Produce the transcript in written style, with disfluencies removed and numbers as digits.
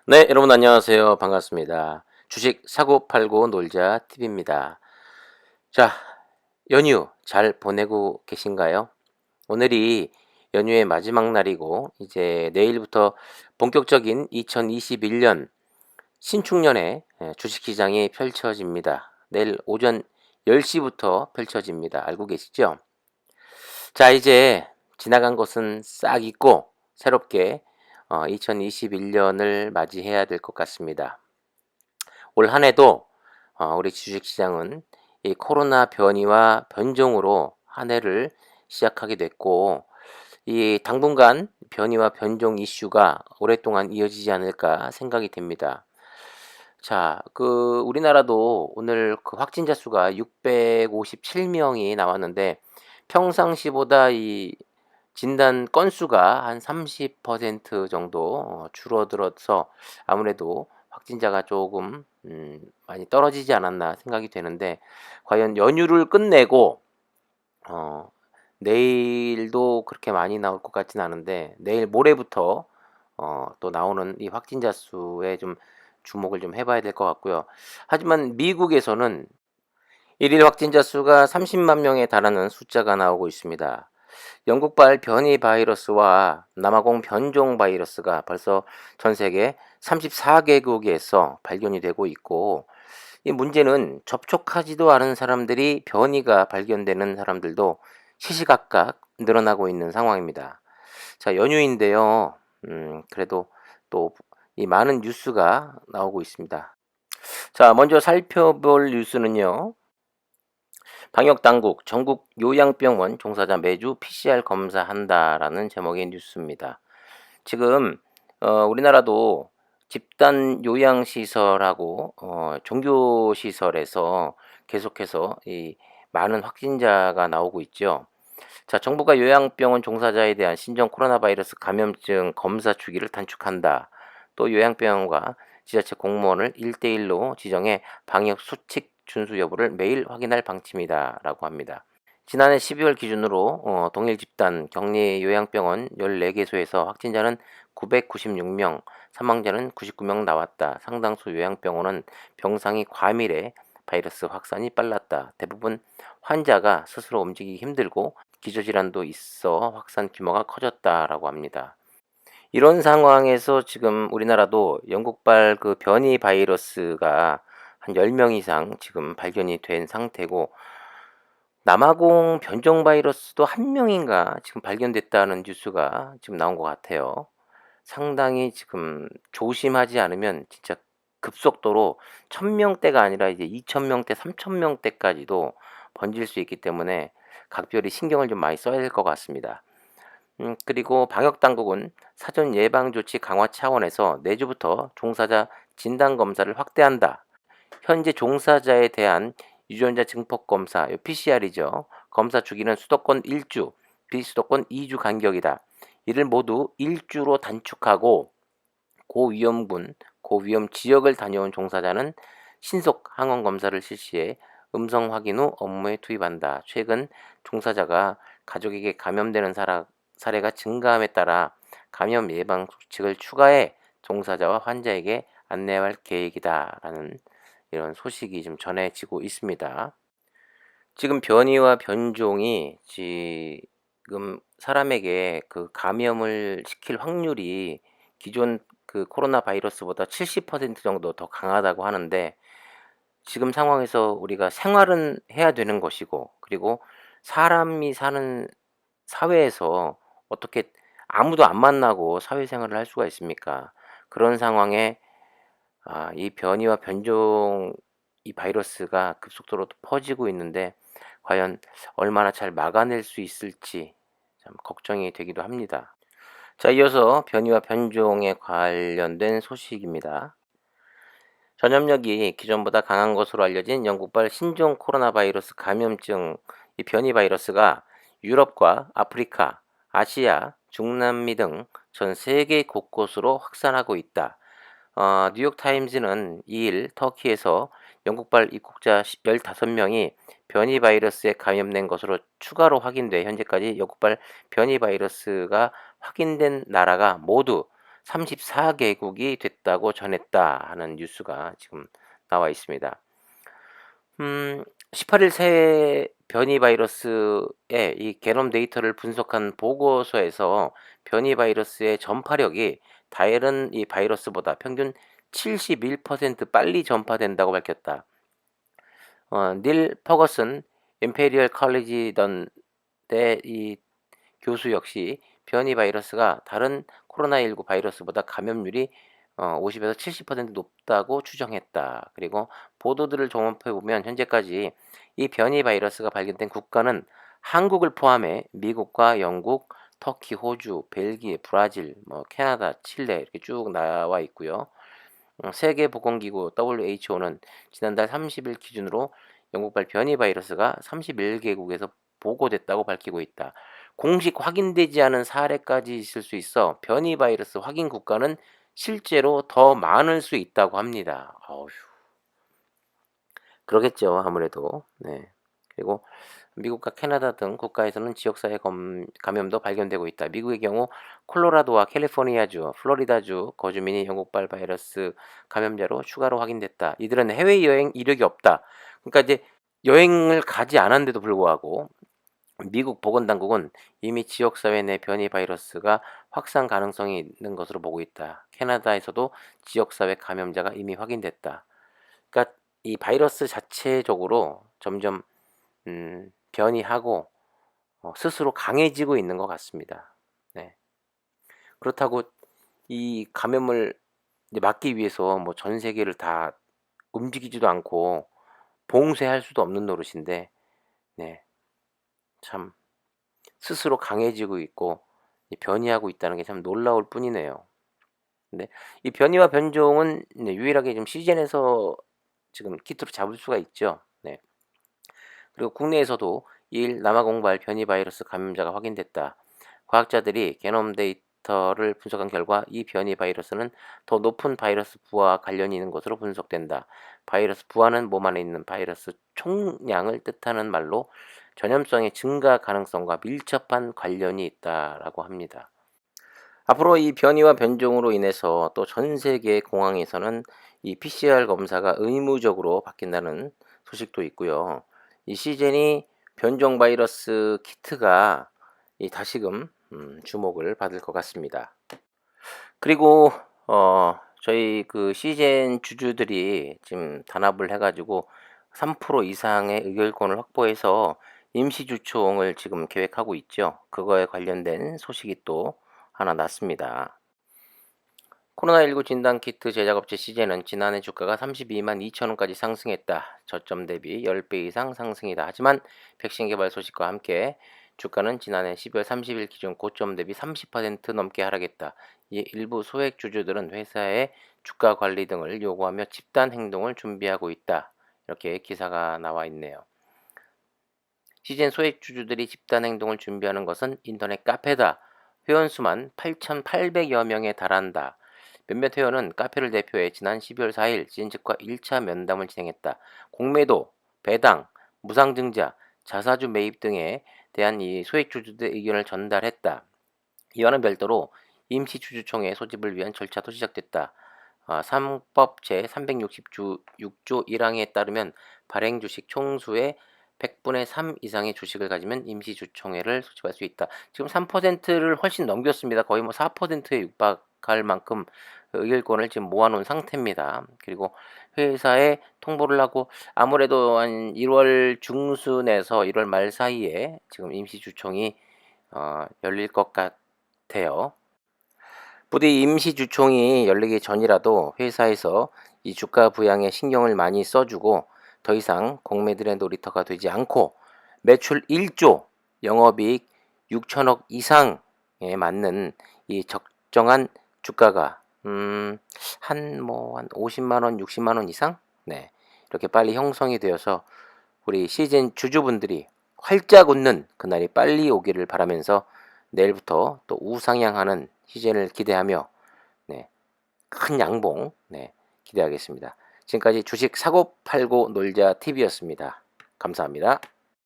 네, 여러분 안녕하세요. 반갑습니다. 주식 사고 팔고 놀자 TV입니다. 자, 연휴 잘 보내고 계신가요? 오늘이 연휴의 마지막 날이고 이제 내일부터 본격적인 2021년 신축년의 주식시장이 펼쳐집니다. 내일 오전 10시부터 펼쳐집니다. 알고 계시죠? 자, 이제 지나간 것은 싹 잊고 새롭게 2021년을 맞이해야 될 것 같습니다. 올 한 해도 우리 주식시장은 이 코로나 변이와 변종으로 한 해를 시작하게 됐고, 이 당분간 변이와 변종 이슈가 오랫동안 이어지지 않을까 생각이 됩니다. 자, 우리나라도 오늘 그 확진자 수가 657명이 나왔는데 평상시보다 이 진단 건수가 한 30% 정도 줄어들어서 아무래도 확진자가 조금 많이 떨어지지 않았나 생각이 되는데, 과연 연휴를 끝내고 어 내일도 그렇게 많이 나올 것 같진 않은데 내일 모레부터 또 나오는 이 확진자 수에 좀 주목을 좀 해 봐야 될 것 같고요. 하지만 미국에서는 일일 확진자 수가 30만 명에 달하는 숫자가 나오고 있습니다. 영국발 변이 바이러스와 남아공 변종 바이러스가 벌써 전 세계 34개국에서 발견이 되고 있고, 이 문제는 접촉하지도 않은 사람들이 변이가 발견되는 사람들도 시시각각 늘어나고 있는 상황입니다. 자, 연휴인데요. 그래도 또 이 많은 뉴스가 나오고 있습니다. 자, 먼저 살펴볼 뉴스는요. 방역당국 전국 요양병원 종사자 매주 PCR 검사한다라는 제목의 뉴스입니다. 지금 우리나라도 집단 요양시설하고 종교시설에서 계속해서 이 많은 확진자가 나오고 있죠. 자, 정부가 요양병원 종사자에 대한 신종 코로나 바이러스 감염증 검사 주기를 단축한다. 또 요양병원과 지자체 공무원을 1대1로 지정해 방역 수칙 준수 여부를 매일 확인할 방침이다라고 합니다. 지난해 12월 기준으로 동일 집단 격리 요양병원 14개소에서 확진자는 996명, 사망자는 99명 나왔다. 상당수 요양병원은 병상이 과밀해 바이러스 확산이 빨랐다. 대부분 환자가 스스로 움직이기 힘들고 기저질환도 있어 확산 규모가 커졌다라고 합니다. 이런 상황에서 지금 우리나라도 영국발 그 변이 바이러스가 한 10명 이상 지금 발견이 된 상태고, 남아공 변종 바이러스도 한 명인가 지금 발견됐다는 뉴스가 지금 나온 것 같아요. 상당히 지금 조심하지 않으면 진짜 급속도로 1000명대가 아니라 이제 2000명대, 3000명대까지도 번질 수 있기 때문에 각별히 신경을 좀 많이 써야 될 것 같습니다. 그리고 방역 당국은 사전 예방 조치 강화 차원에서 내주부터 종사자 진단 검사를 확대한다. 현재 종사자에 대한 유전자 증폭 검사, PCR이죠. 검사 주기는 수도권 1주, 비수도권 2주 간격이다. 이를 모두 1주로 단축하고 고위험군, 고위험 지역을 다녀온 종사자는 신속 항원 검사를 실시해 음성 확인 후 업무에 투입한다. 최근 종사자가 가족에게 감염되는 사례가 증가함에 따라 감염 예방 수칙을 추가해 종사자와 환자에게 안내할 계획이다라는 이런 소식이 좀 전해지고 있습니다. 지금 변이와 변종이 지금 사람에게 그 감염을 시킬 확률이 기존 그 코로나 바이러스보다 70% 정도 더 강하다고 하는데, 지금 상황에서 우리가 생활은 해야 되는 것이고, 그리고 사람이 사는 사회에서 어떻게 아무도 안 만나고 사회생활을 할 수가 있습니까? 그런 상황에 이 변이와 변종 이 바이러스가 급속도로 퍼지고 있는데 과연 얼마나 잘 막아낼 수 있을지 참 걱정이 되기도 합니다. 자, 이어서 변이와 변종에 관련된 소식입니다. 전염력이 기존보다 강한 것으로 알려진 영국발 신종 코로나 바이러스 감염증 이 변이 바이러스가 유럽과 아프리카, 아시아, 중남미 등 전 세계 곳곳으로 확산하고 있다. 뉴욕타임즈는 2일 터키에서 영국발 입국자 15명이 변이 바이러스에 감염된 것으로 추가로 확인돼 현재까지 영국발 변이 바이러스가 확인된 나라가 모두 34개국이 됐다고 전했다 하는 뉴스가 지금 나와 있습니다. 18일 새 변이 바이러스의 이 게놈 데이터를 분석한 보고서에서 변이 바이러스의 전파력이 다른 이 바이러스보다 평균 71% 빨리 전파된다고 밝혔다. 닐 퍼거슨 임페리얼 칼리지던대 이 교수 역시 변이 바이러스가 다른 코로나19 바이러스보다 감염률이 50에서 70% 높다고 추정했다. 그리고 보도들을 종합해 보면 현재까지 이 변이 바이러스가 발견된 국가는 한국을 포함해 미국과 영국, 터키, 호주, 벨기에, 브라질, 캐나다, 칠레 이렇게 쭉 나와 있고요. 세계보건기구 WHO는 지난달 30일 기준으로 영국발 변이 바이러스가 31개국에서 보고됐다고 밝히고 있다. 공식 확인되지 않은 사례까지 있을 수 있어 변이 바이러스 확인 국가는 실제로 더 많을 수 있다고 합니다. 어휴, 그러겠죠, 아무래도. 네. 그리고 미국과 캐나다 등 국가에서는 지역사회 감염도 발견되고 있다. 미국의 경우 콜로라도와 캘리포니아주, 플로리다주 거주민이 영국발 바이러스 감염자로 추가로 확인됐다. 이들은 해외여행 이력이 없다. 그러니까 이제 여행을 가지 않았는데도 불구하고 미국 보건당국은 이미 지역사회 내 변이 바이러스가 확산 가능성이 있는 것으로 보고 있다. 캐나다에서도 지역사회 감염자가 이미 확인됐다. 그러니까 이 바이러스 자체적으로 점점 변이하고 스스로 강해지고 있는 것 같습니다. 네. 그렇다고 이 감염을 이제 막기 위해서 뭐 전 세계를 다 움직이지도 않고 봉쇄할 수도 없는 노릇인데, 네. 참 스스로 강해지고 있고 변이하고 있다는 게 참 놀라울 뿐이네요. 근데 이 변이와 변종은 유일하게 좀 시즌에서 지금 키트로 잡을 수가 있죠. 네. 그리고 국내에서도 2일 남아공발 변이 바이러스 감염자가 확인됐다. 과학자들이 게놈 데이터를 분석한 결과 이 변이 바이러스는 더 높은 바이러스 부와 관련이 있는 것으로 분석된다. 바이러스 부하는 몸 안에 있는 바이러스 총량을 뜻하는 말로 전염성의 증가 가능성과 밀접한 관련이 있다라고 합니다. 앞으로 이 변이와 변종으로 인해서 또 전 세계 공항에서는 이 PCR 검사가 의무적으로 바뀐다는 소식도 있고요. 이 시즌이 변종 바이러스 키트가 다시금 주목을 받을 것 같습니다. 그리고 저희 그 시즌 주주들이 지금 단합을 해가지고 3% 이상의 의결권을 확보해서 임시주총을 지금 계획하고 있죠. 그거에 관련된 소식이 또 하나 났습니다. 코로나19 진단키트 제작업체 CJ는 지난해 주가가 32만 2천원까지 상승했다. 저점 대비 10배 이상 상승이다. 하지만 백신 개발 소식과 함께 주가는 지난해 12월 30일 기준 고점 대비 30% 넘게 하락했다. 이에 일부 소액 주주들은 회사의 주가 관리 등을 요구하며 집단 행동을 준비하고 있다. 이렇게 기사가 나와 있네요. CJ 소액 주주들이 집단 행동을 준비하는 것은 인터넷 카페다. 회원수만 8,800여 명에 달한다. 몇몇 회원은 카페를 대표해 지난 12월 4일 CJ 측과 1차 면담을 진행했다. 공매도, 배당, 무상증자, 자사주 매입 등에 대한 이 소액주주들의 의견을 전달했다. 이와는 별도로 임시주주총회 소집을 위한 절차도 시작됐다. 3법 제360조 6조 1항에 따르면 발행주식 총수의 100분의 3 이상의 주식을 가지면 임시주총회를 소집할 수 있다. 지금 3%를 훨씬 넘겼습니다. 거의 뭐 4%에 육박할 만큼 의결권을 지금 모아놓은 상태입니다. 그리고 회사에 통보를 하고 아무래도 한 1월 중순에서 1월 말 사이에 지금 임시주총이 열릴 것 같아요. 부디 임시주총이 열리기 전이라도 회사에서 이 주가 부양에 신경을 많이 써주고 더 이상 공매들의 놀이터가 되지 않고 매출 1조, 영업이익 6천억 이상에 맞는 이 적정한 주가가 한 50만 원, 60만 원 이상? 네. 이렇게 빨리 형성이 되어서 우리 시즌 주주분들이 활짝 웃는 그날이 빨리 오기를 바라면서 내일부터 또 우상향하는 시즌을 기대하며 네, 큰 양봉 기대하겠습니다. 지금까지 주식 사고 팔고 놀자 TV였습니다. 감사합니다.